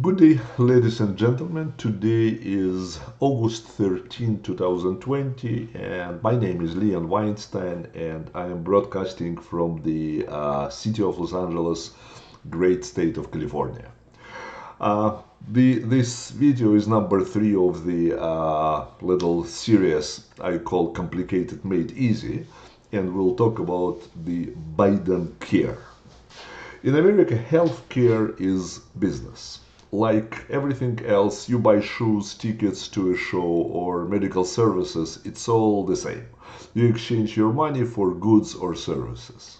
Good day, ladies and gentlemen. Today is August 13, 2020, and my name is Leon Weinstein, and I am broadcasting from the city of Los Angeles, great state of California. Uh, this video is number 3 of the little series I call Complicated Made Easy, and we'll talk about the Biden care. In America, healthcare is business. Like everything else, you buy shoes, tickets to a show, or medical services, it's all the same. You exchange your money for goods or services.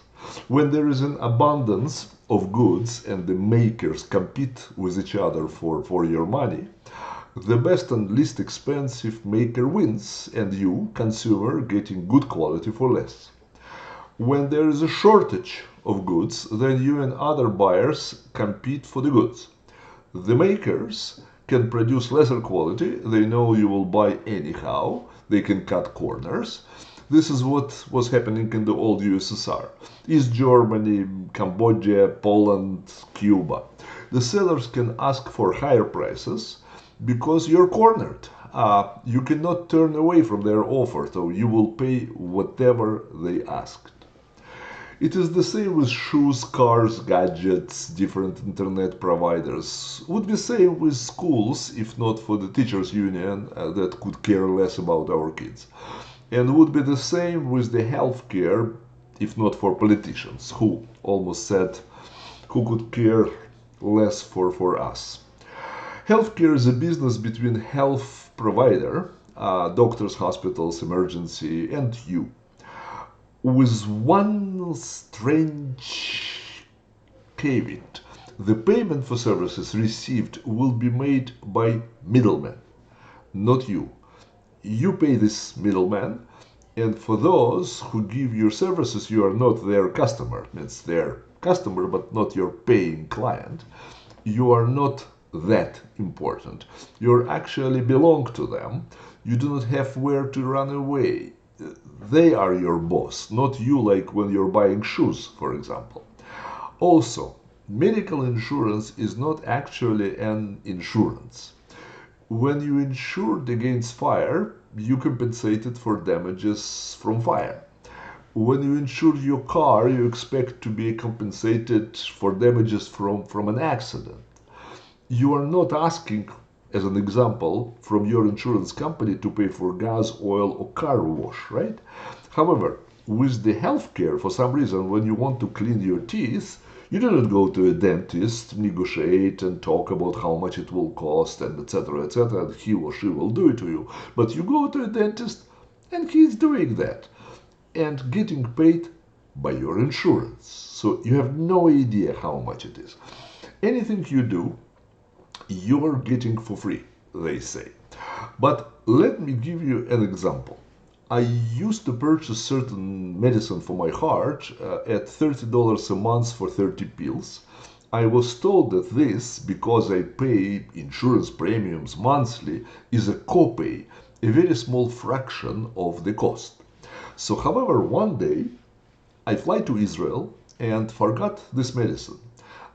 When there is an abundance of goods and the makers compete with each other for your money, the best and least expensive maker wins, and you, consumer, getting good quality for less. When there is a shortage of goods, then you and other buyers compete for the goods. The makers can produce lesser quality, they know you will buy anyhow, they can cut corners. This is what was happening in the old USSR, East Germany, Cambodia, Poland, Cuba. The sellers can ask for higher prices because you're cornered. You cannot turn away from their offer, so you will pay whatever they asked. It is the same with shoes, cars, gadgets, different internet providers. Would be same with schools if not for the teachers union that could care less about our kids. And would be the same with the healthcare if not for politicians who almost said who could care less for us. Healthcare is a business between health provider, doctors, hospitals, emergency, and you, with one strange caveat. The payment for services received will be made by middlemen, not you. You pay this middleman, and for those who give you services, you are not their customer. It's their customer, but not your paying client. You are not that important. You actually belong to them. You do not have where to run away. They are your boss, not you, like when you're buying shoes, for example. Also, medical insurance is not actually an insurance. When you insured against fire, you compensated for damages from fire. When you insure your car, you expect to be compensated for damages from an accident. You are not asking, as an example, from your insurance company to pay for gas, oil, or car wash, right? However, with the healthcare, for some reason, when you want to clean your teeth, you do not go to a dentist, negotiate, and talk about how much it will cost, and etc., etc., and he or she will do it to you. But you go to a dentist, and he's doing that, and getting paid by your insurance. So you have no idea how much it is. Anything you do, you're getting for free, they say. But let me give you an example. I used to purchase certain medicine for my heart at $30 a month for 30 pills. I was told that this, because I pay insurance premiums monthly, is a copay, a very small fraction of the cost. So, however, one day I fly to Israel and forgot this medicine.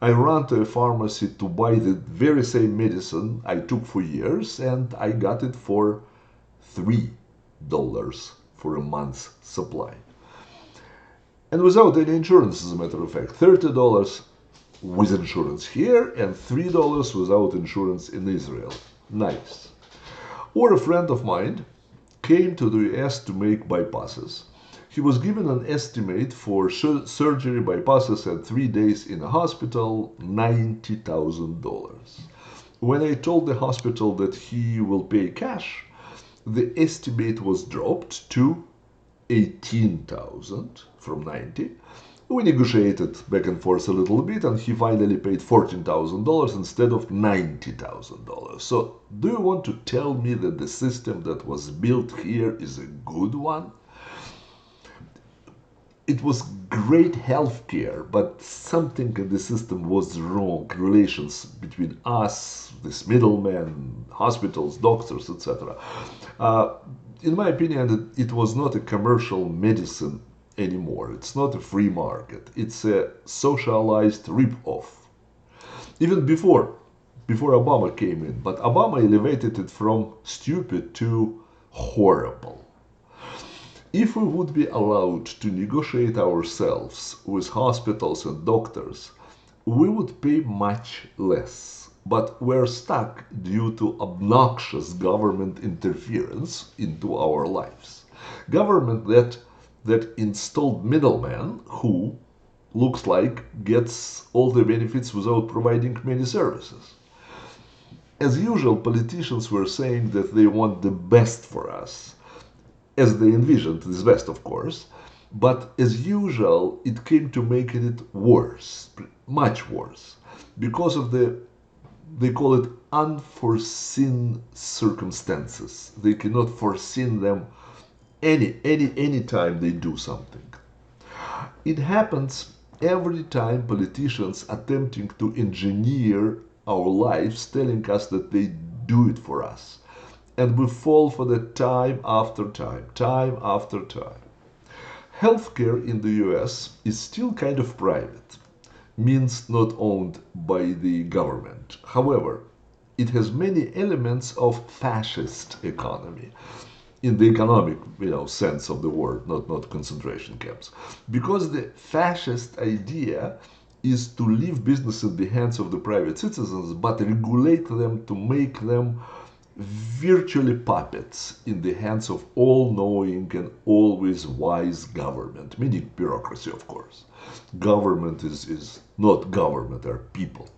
I ran to a pharmacy to buy the very same medicine I took for years, and I got it for $3 for a month's supply. And without any insurance, as a matter of fact. $30 with insurance here and $3 without insurance in Israel. Nice. Or a friend of mine came to the US to make bypasses. He was given an estimate for surgery, bypasses, and 3 days in a hospital, $90,000. When I told the hospital that he will pay cash, the estimate was dropped to 18,000 from 90. We negotiated back and forth a little bit, and he finally paid $14,000 instead of $90,000. So, do you want to tell me that the system that was built here is a good one? It was great healthcare, but something in the system was wrong. Relations between us, this middleman, hospitals, doctors, etc. In my opinion, it was not a commercial medicine anymore. It's not a free market. It's a socialized rip-off. Even before before Obama came in, but Obama elevated it from stupid to horrible. If we would be allowed to negotiate ourselves with hospitals and doctors, we would pay much less. But we're stuck due to obnoxious government interference into our lives. Government that installed middlemen who looks like gets all the benefits without providing many services. As usual, politicians were saying that they want the best for us, as they envisioned this best, of course, but as usual, it came to making it worse, much worse, because of they call it unforeseen circumstances. They cannot foresee them any time they do something. It happens every time politicians attempting to engineer our lives, telling us that they do it for us. And we fall for that time after time after time. Healthcare in the US is still kind of private, means not owned by the government. However, it has many elements of fascist economy in the economic sense of the word, not concentration camps. Because the fascist idea is to leave business in the hands of the private citizens, but regulate them to make them virtually puppets in the hands of all-knowing and always wise government, meaning bureaucracy, of course. Government is not government, they're people.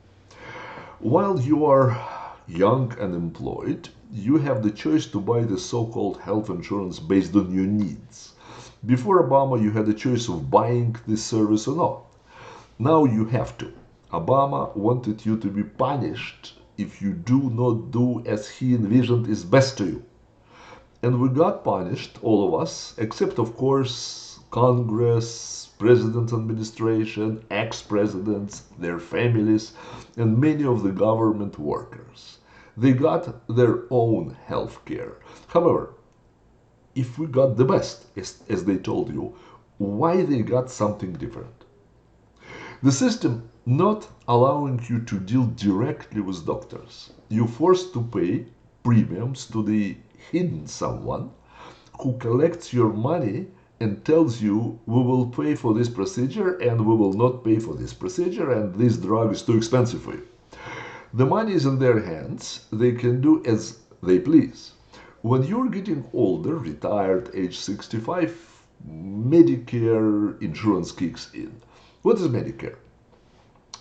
While you are young and employed, you have the choice to buy the so-called health insurance based on your needs. Before Obama, you had the choice of buying this service or not. Now you have to. Obama wanted you to be punished if you do not do as he envisioned is best to you. And we got punished, all of us, except of course Congress, President's administration, ex-presidents, their families, and many of the government workers. They got their own health care. However, if we got the best, as they told you, why they got something different? The system not allowing you to deal directly with doctors. You're forced to pay premiums to the hidden someone who collects your money and tells you, we will pay for this procedure and we will not pay for this procedure and this drug is too expensive for you. The money is in their hands. They can do as they please. When you're getting older, retired, age 65, Medicare insurance kicks in. What is Medicare?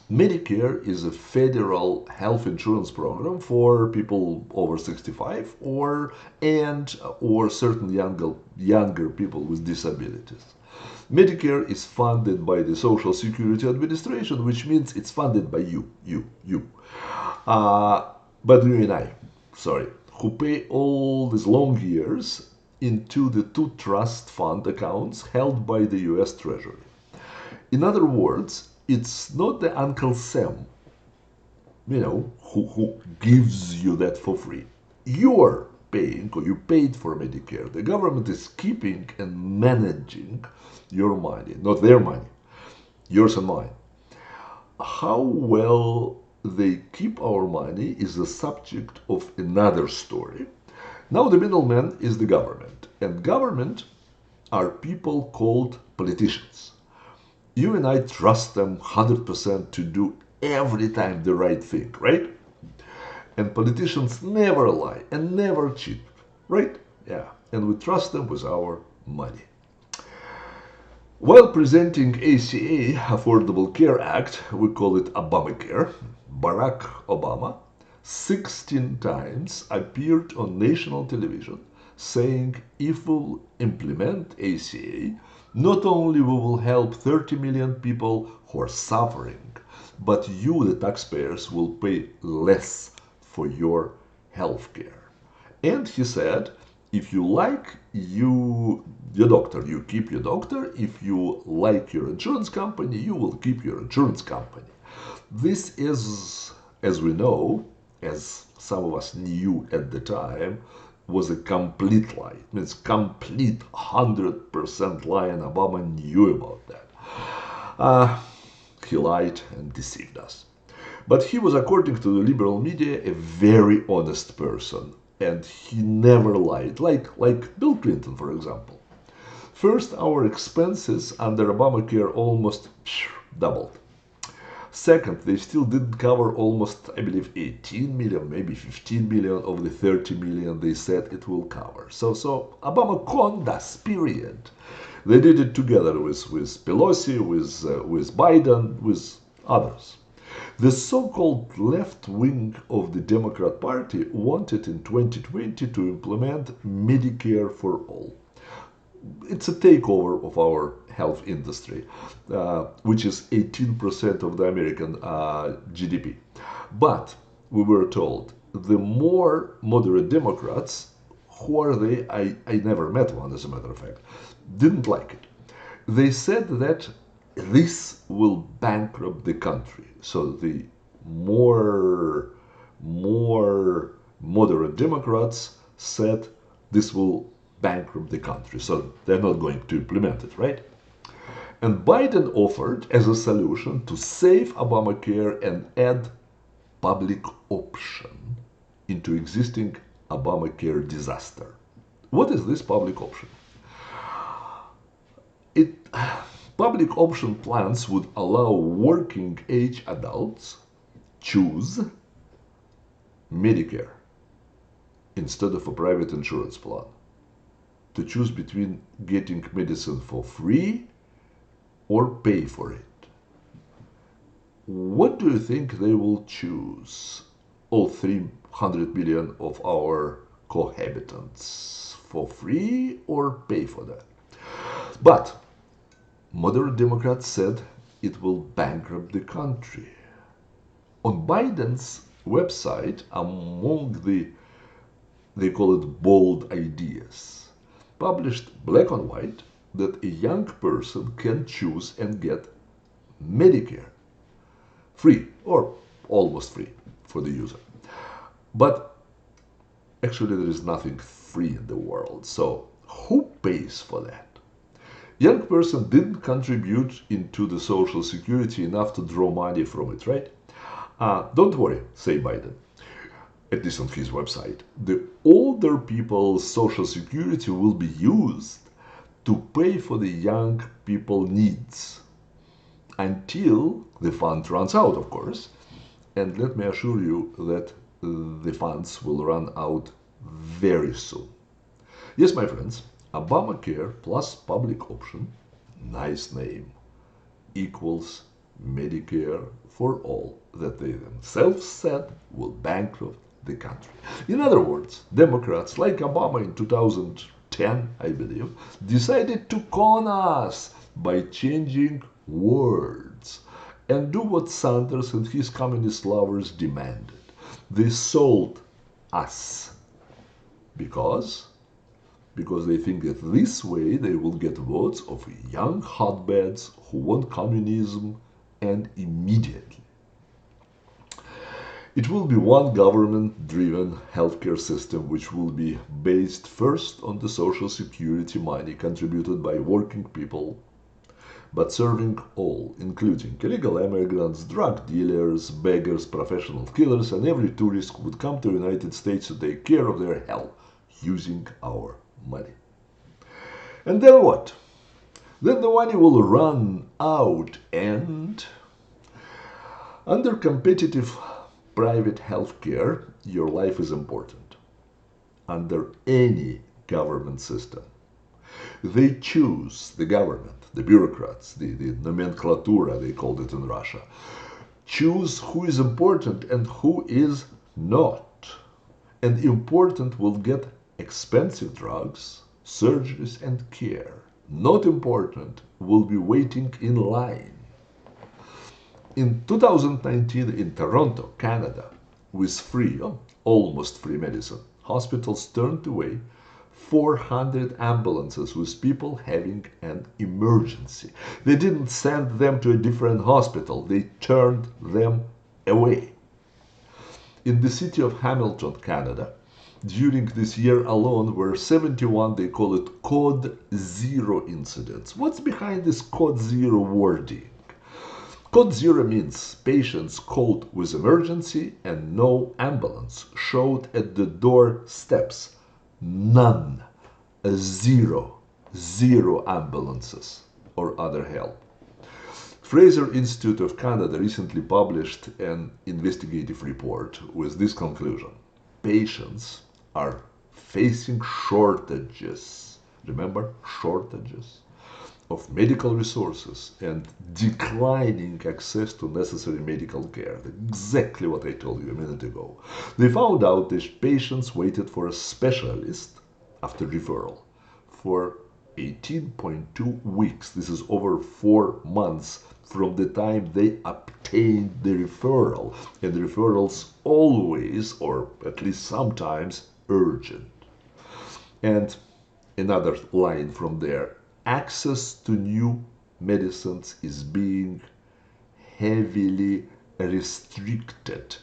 Medicare is a federal health insurance program for people over 65 or certain younger people with disabilities. Medicare is funded by the Social Security Administration, which means it's funded by you. But you and I, sorry, who pay all these long years into the two trust fund accounts held by the US Treasury. In other words, it's not the Uncle Sam, who gives you that for free. You're paying, or you paid for Medicare. The government is keeping and managing your money, not their money, yours and mine. How well they keep our money is the subject of another story. Now the middleman is the government, and government are people called politicians. You and I trust them 100% to do every time the right thing, right? And politicians never lie and never cheat, right? Yeah, and we trust them with our money. While presenting ACA, Affordable Care Act, we call it Obamacare, Barack Obama 16 times appeared on national television saying if we'll implement ACA, not only we will help 30 million people who are suffering, but you, the taxpayers, will pay less for your health care. And he said, if you like your doctor, you keep your doctor. If you like your insurance company, you will keep your insurance company. This is, as we know, as some of us knew at the time, was a complete lie. It means complete 100% lie, and Obama knew about that. He lied and deceived us. But he was, according to the liberal media, a very honest person. And he never lied, like Bill Clinton, for example. First, our expenses under Obamacare almost doubled. Second, they still didn't cover almost, I believe, 18 million, maybe 15 million of the 30 million they said it will cover. So Obama conned us, period. They did it together with Pelosi, with Biden, with others. The so-called left wing of the Democrat Party wanted in 2020 to implement Medicare for all. It's a takeover of our health industry, which is 18% of the American GDP. But we were told the more moderate Democrats, who are they? I never met one, as a matter of fact, didn't like it. They said that this will bankrupt the country. So the more moderate Democrats said this will bankrupt the country. So they're not going to implement it, right? And Biden offered as a solution to save Obamacare and add public option into existing Obamacare disaster. What is this public option? Public option plans would allow working age adults choose Medicare instead of a private insurance plan, to choose between getting medicine for free or pay for it. What do you think they will choose, all 300 million of our cohabitants? For free or pay for that? But moderate Democrats said it will bankrupt the country. On Biden's website, among the, they call it bold ideas, published black on white, that a young person can choose and get Medicare free or almost free for the user. But actually there is nothing free in the world. So who pays for that? Young person didn't contribute into the Social Security enough to draw money from it, right? Don't worry, say Biden, at least on his website. The older people's Social Security will be used to pay for the young people needs until the fund runs out, of course. And let me assure you that the funds will run out very soon. Yes, my friends, Obamacare plus public option, nice name, equals Medicare for all, that they themselves said will bankrupt the country. In other words, Democrats like Obama in 2010, I believe, decided to con us by changing words and do what Sanders and his communist lovers demanded. They sold us because they think that this way they will get votes of young hotbeds who want communism, and immediately. It will be one government-driven healthcare system which will be based first on the Social Security money contributed by working people, but serving all, including illegal immigrants, drug dealers, beggars, professional killers, and every tourist who would come to the United States to take care of their health using our money. And then what? Then the money will run out, and under competitive private healthcare, your life is important. Under any government system, they choose, the government, the bureaucrats, the nomenclatura, they called it in Russia, choose who is important and who is not. And important will get expensive drugs, surgeries, and care. Not important will be waiting in line. In 2019, in Toronto, Canada, with free, almost free medicine, hospitals turned away 400 ambulances with people having an emergency. They didn't send them to a different hospital, they turned them away. In the city of Hamilton, Canada, during this year alone were 71, they call it Code Zero incidents. What's behind this Code Zero wording? Code zero means patients called with emergency and no ambulance showed at the doorsteps. None. Zero. Zero ambulances or other help. Fraser Institute of Canada recently published an investigative report with this conclusion. Patients are facing shortages. Remember, shortages of medical resources and declining access to necessary medical care. Exactly what I told you a minute ago. They found out that patients waited for a specialist after referral for 18.2 weeks. This is over 4 months from the time they obtained the referral. And the referrals always, or at least sometimes, urgent. And another line from there, access to new medicines is being heavily restricted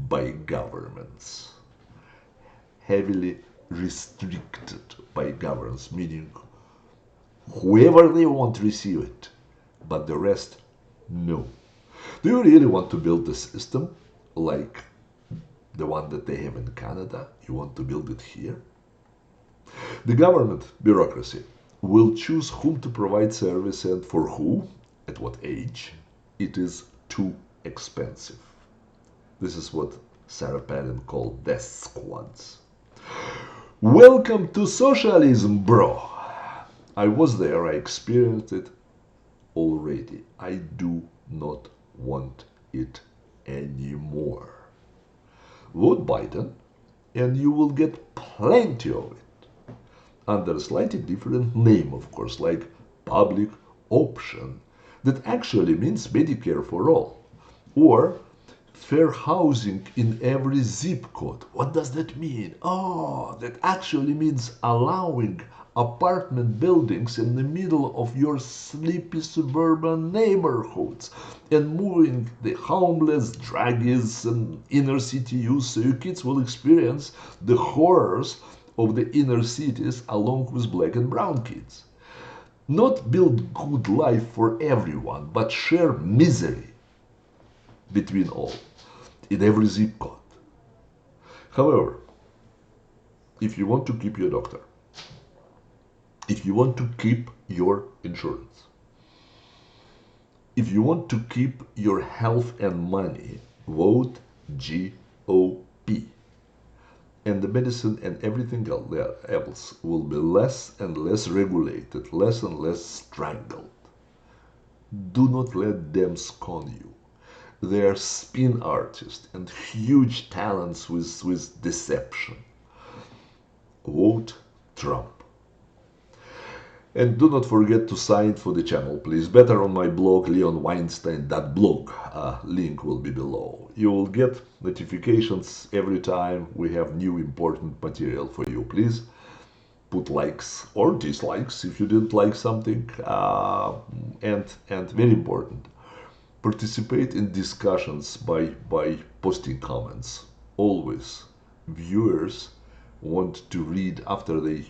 by governments. Heavily restricted by governments, meaning whoever they want to receive it, but the rest, no. Do you really want to build a system like the one that they have in Canada? You want to build it here? The government bureaucracy will choose whom to provide service and for who, at what age. It is too expensive. This is what Sarah Palin called death squads. Welcome to socialism, bro. I was there, I experienced it already. I do not want it anymore. Vote Biden and you will get plenty of it. Under a slightly different name, of course, like public option, that actually means Medicare for all, or fair housing in every zip code. What does that mean? Oh, that actually means allowing apartment buildings in the middle of your sleepy suburban neighborhoods and moving the homeless, druggies, and inner city youth so your kids will experience the horrors of the inner cities along with black and brown kids. Not build good life for everyone, but share misery between all in every zip code. However, if you want to keep your doctor, if you want to keep your insurance, if you want to keep your health and money, vote GOP. And the medicine and everything else will be less and less regulated, less and less strangled. Do not let them scorn you. They are spin artists and huge talents with deception. Vote Trump. And do not forget to sign for the channel, please. Better on my blog, leonweinstein.blog. Link will be below. You will get notifications every time we have new important material for you. Please put likes or dislikes if you didn't like something. And very important, participate in discussions by posting comments. Always, viewers want to read after they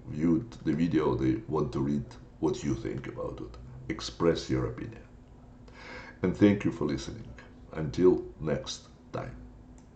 viewed the video. They want to read what you think about it. Express your opinion. And thank you for listening. Until next time.